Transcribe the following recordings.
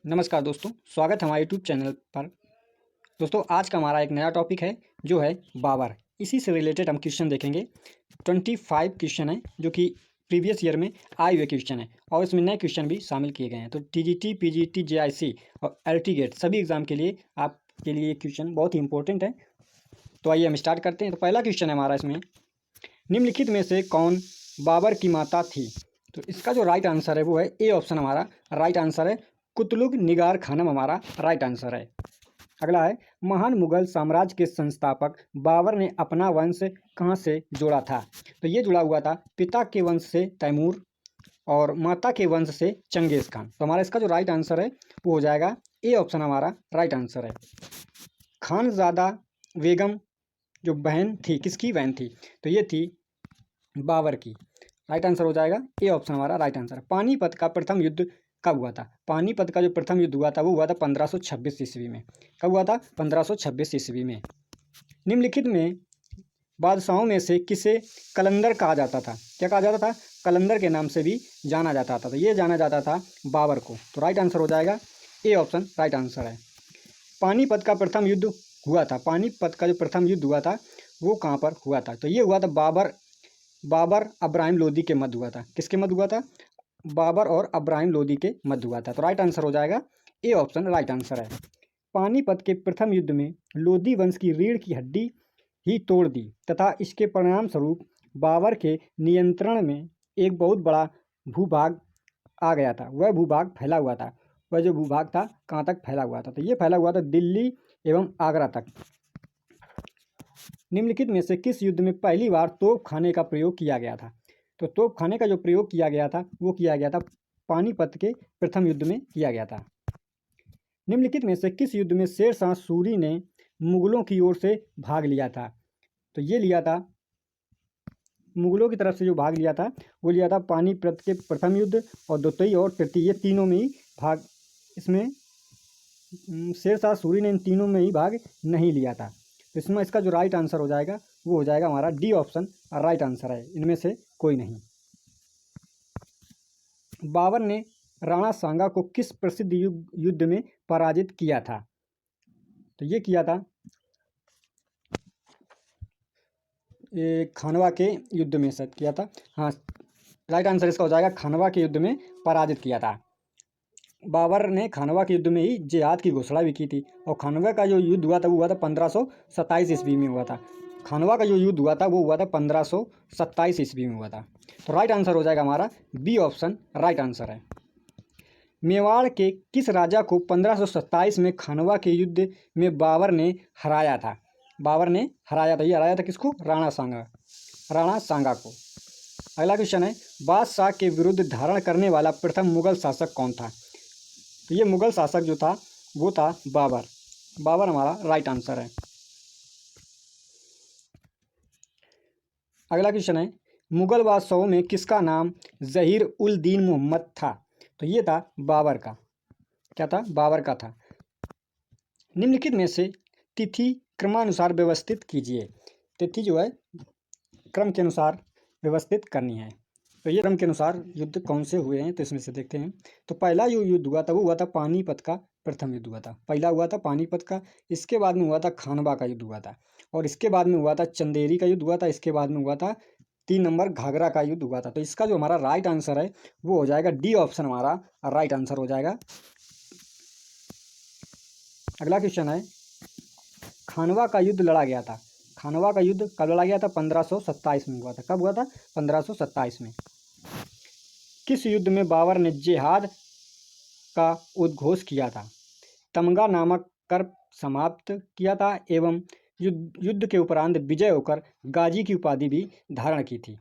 नमस्कार दोस्तों, स्वागत है हमारे यूट्यूब चैनल पर। दोस्तों, आज का हमारा एक नया टॉपिक है जो है बाबर। इसी से रिलेटेड हम क्वेश्चन देखेंगे। 25 क्वेश्चन हैं जो कि प्रीवियस ईयर में आए हुए क्वेश्चन हैं और इसमें नए क्वेश्चन भी शामिल किए गए हैं। तो टीजीटी, पीजीटी, जेआईसी और एलटी गेट सभी एग्जाम के लिए आपके लिए ये क्वेश्चन बहुत ही इंपॉर्टेंट है। तो आइए हम स्टार्ट करते हैं। तो पहला क्वेश्चन है हमारा इसमें, निम्नलिखित में से कौन बाबर की माता थी? तो इसका जो राइट आंसर है वो है ए ऑप्शन। हमारा राइट आंसर है कुतलुग निगार खानम, हमारा राइट आंसर है। अगला है, महान मुगल साम्राज्य के संस्थापक बाबर ने अपना वंश कहाँ से जोड़ा था? तो ये जुड़ा हुआ था पिता के वंश से तैमूर और माता के वंश से चंगेज खान। तो हमारा इसका जो राइट आंसर है वो हो जाएगा ए ऑप्शन, हमारा राइट आंसर है। खानजादा बेगम जो बहन थी, किसकी बहन थी? तो ये थी बाबर की। राइट आंसर हो जाएगा ए ऑप्शन, हमारा राइट आंसर। पानीपत का प्रथम युद्ध कब हुआ था? पानीपत का जो प्रथम युद्ध हुआ था वो हुआ था 1526 ईस्वी में। कब हुआ था? 1526 ईस्वी में। निम्नलिखित में बादशाहों में से किसे कलंदर कहा जाता था? क्या कहा जाता था? कलंदर के नाम से भी जाना जाता था। तो ये जाना जाता था बाबर को। तो राइट आंसर हो जाएगा ए ऑप्शन, राइट आंसर है। पानीपत का प्रथम युद्ध हुआ था, पानीपत का जो प्रथम युद्ध हुआ था वो कहाँ पर हुआ था? तो ये हुआ था बाबर अब्राहिम लोदी के मध्य हुआ था। किसके मध्य हुआ था? बाबर और अब्राहिम लोदी के मध्य हुआ था। तो राइट आंसर हो जाएगा ए ऑप्शन, राइट आंसर है। पानीपत के प्रथम युद्ध में लोदी वंश की रीढ़ की हड्डी ही तोड़ दी तथा इसके परिणाम स्वरूप बाबर के नियंत्रण में एक बहुत बड़ा भूभाग आ गया था। वह भूभाग फैला हुआ था। वह जो भूभाग था कहाँ तक फैला हुआ था? तो ये फैला हुआ था दिल्ली एवं आगरा तक। निम्नलिखित में से किस युद्ध में पहली बार तोप खाने का प्रयोग किया गया था? तो तोप खाने का जो प्रयोग किया गया था वो किया गया था पानीपत के प्रथम युद्ध में किया गया था। निम्नलिखित में से किस युद्ध में शेरशाह सूरी ने मुगलों की ओर से भाग लिया था? तो ये लिया था, मुगलों की तरफ से जो भाग लिया था वो लिया था पानीपत के प्रथम युद्ध और द्वितीय और तृतीय, ये तीनों में ही भाग, इसमें शेरशाह सूरी ने इन तीनों में ही भाग नहीं लिया था। तो इसमें इसका जो राइट आंसर हो जाएगा वो हो जाएगा हमारा डी ऑप्शन, राइट आंसर है। इनमें से कोई नहीं। बाबर ने राणा सांगा को किस प्रसिद्ध युद्ध में पराजित किया था? तो ये किया था ये खानवा के युद्ध में शायद किया था। हाँ, राइट आंसर इसका हो जाएगा खानवा के युद्ध में पराजित किया था। बाबर ने खानवा के युद्ध में ही जिहाद की घोषणा भी की थी और खानवा का जो युद्ध हुआ था वो हुआ था 1527 ईस्वी में हुआ था। खानवा का जो युद्ध हुआ था वो हुआ था 1527 ईस्वी में हुआ था। तो राइट आंसर हो जाएगा हमारा बी ऑप्शन, राइट आंसर है। मेवाड़ के किस राजा को 1527 में खानवा के युद्ध में बाबर ने हराया था? बाबर ने हराया था, ये हराया था किसको? राणा सांगा को। अगला क्वेश्चन है, बादशाह के विरुद्ध धारण करने वाला प्रथम मुगल शासक कौन था? तो ये मुगल शासक जो था वो था बाबर। बाबर हमारा राइट आंसर है। अगला क्वेश्चन है, मुगल बादशाहों में किसका नाम जहीर उल दीन मोहम्मद था? तो ये था बाबर का। क्या था? बाबर का था। निम्नलिखित में से तिथि क्रमानुसार व्यवस्थित कीजिए। तिथि जो है क्रम के अनुसार व्यवस्थित करनी है। तो ये क्रम के अनुसार युद्ध कौन से हुए हैं तो इसमें से देखते हैं। तो पहला जो युद्ध हुआ था वो हुआ था पानीपत का प्रथम युद्ध हुआ था। पहला हुआ था पानीपत का, इसके बाद में हुआ था खानवा का युद्ध हुआ था और इसके बाद में हुआ था चंदेरी का युद्ध हुआ था, इसके बाद में हुआ था 3 नंबर घाघरा का युद्ध हुआ था। तो इसका जो हमारा राइट आंसर है वो हो जाएगा डी ऑप्शन, हमारा राइट आंसर हो जाएगा। अगला क्वेश्चन है, खानवा का युद्ध लड़ा गया था। खानवा का युद्ध कब लड़ा गया था? 1527 में हुआ था। कब हुआ था? 1527 में। किस युद्ध में बाबर ने जिहाद का उद्घोष किया था? तमगा नामक कर समाप्त किया था एवं युद्ध के उपरांत विजय होकर गाजी की उपाधि भी धारण की थी।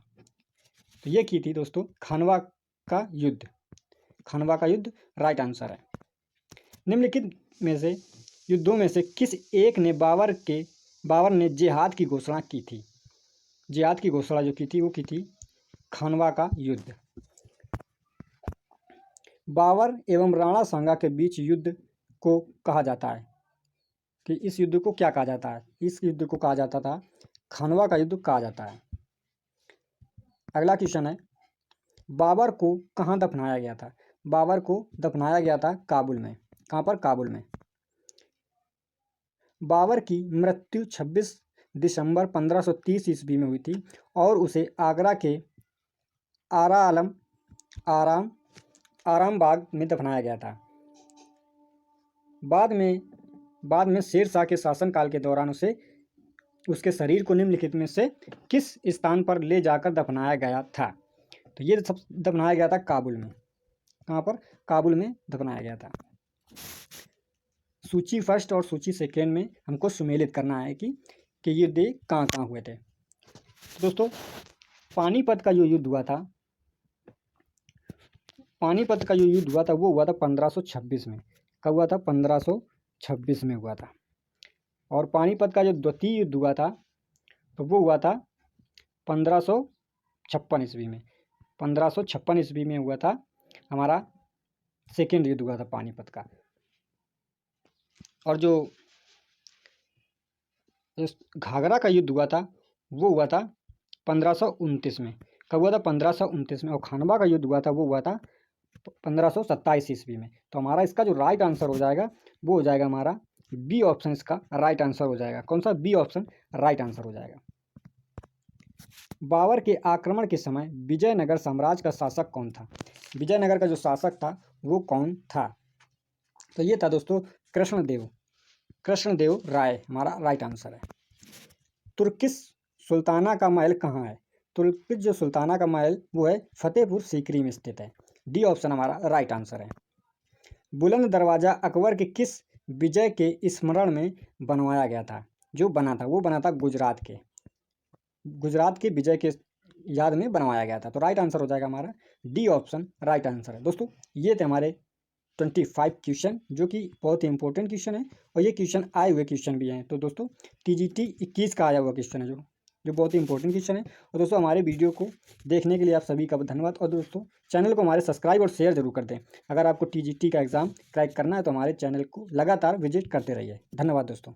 तो ये की थी दोस्तों खानवा का युद्ध। खानवा का युद्ध राइट आंसर है। निम्नलिखित में से युद्धों में से किस एक ने बाबर ने जिहाद की घोषणा की थी? जिहाद की घोषणा जो की थी वो की थी खानवा का युद्ध। बाबर एवं राणा सांगा के बीच युद्ध को कहा जाता है कि इस युद्ध को क्या कहा जाता है? इस युद्ध को कहा जाता था खानवा का युद्ध कहा जाता है। अगला क्वेश्चन है, बाबर को कहाँ दफनाया गया था? बाबर को दफनाया गया था काबुल में। कहाँ पर? काबुल में। बाबर की मृत्यु 26 दिसंबर 1530 ईस्वी में हुई थी और उसे आगरा के आराम आराम बाग में दफनाया गया था। बाद में शेर शाह के शासनकाल के दौरान उसके शरीर को निम्नलिखित में से किस स्थान पर ले जाकर दफनाया गया था? तो ये सब दफनाया गया था काबुल में। कहाँ पर? काबुल में दफनाया गया था। सूची फर्स्ट और सूची सेकेंड में हमको सुमेलित करना है कि ये युद्ध कहाँ कहाँ हुए थे। तो दोस्तों, पानीपत का जो युद्ध हुआ था, वो हुआ था 1526 में। कब हुआ था? 1526 में हुआ था। और पानीपत का जो द्वितीय युद्ध हुआ था तो वो हुआ था 1556 ईस्वी में। 1556 ईस्वी में हुआ था हमारा सेकेंड युद्ध हुआ था पानीपत का। और जो घाघरा का युद्ध हुआ था वो हुआ था 1529 में। कब हुआ था? 1529 में। और खानवा का युद्ध हुआ था वो हुआ था 1527 ईस्वी में। तो हमारा इसका जो राइट आंसर हो जाएगा वो हो जाएगा हमारा बी ऑप्शन, इसका राइट आंसर हो जाएगा। कौन सा? बी ऑप्शन राइट आंसर हो जाएगा। बाबर के आक्रमण के समय विजयनगर साम्राज्य का शासक कौन था? विजयनगर का जो शासक था वो कौन था? तो ये था दोस्तों कृष्णदेव राय, हमारा राइट आंसर है। तुर्किश सुल्ताना का महल कहाँ है? तुर्किश जो सुल्ताना का महल वो है फतेहपुर सीकरी में स्थित है। डी ऑप्शन हमारा राइट आंसर है। बुलंद दरवाजा अकबर के किस विजय के स्मरण में बनवाया गया था? जो बना था वो बना था गुजरात के विजय के याद में बनवाया गया था। तो राइट आंसर हो जाएगा हमारा डी ऑप्शन राइट आंसर है। दोस्तों, ये थे हमारे 25 क्वेश्चन, जो कि बहुत ही इंपॉर्टेंट क्वेश्चन है और ये क्वेश्चन आए हुए क्वेश्चन भी हैं। तो दोस्तों, TGT 21 का आया हुआ क्वेश्चन है जो बहुत ही इंपॉर्टेंट क्वेश्चन है। और दोस्तों, हमारे वीडियो को देखने के लिए आप सभी का धन्यवाद। और दोस्तों, चैनल को हमारे सब्सक्राइब और शेयर जरूर कर दें। अगर आपको TGT का एग्ज़ाम क्रैक करना है तो हमारे चैनल को लगातार विजिट करते रहिए। धन्यवाद दोस्तों।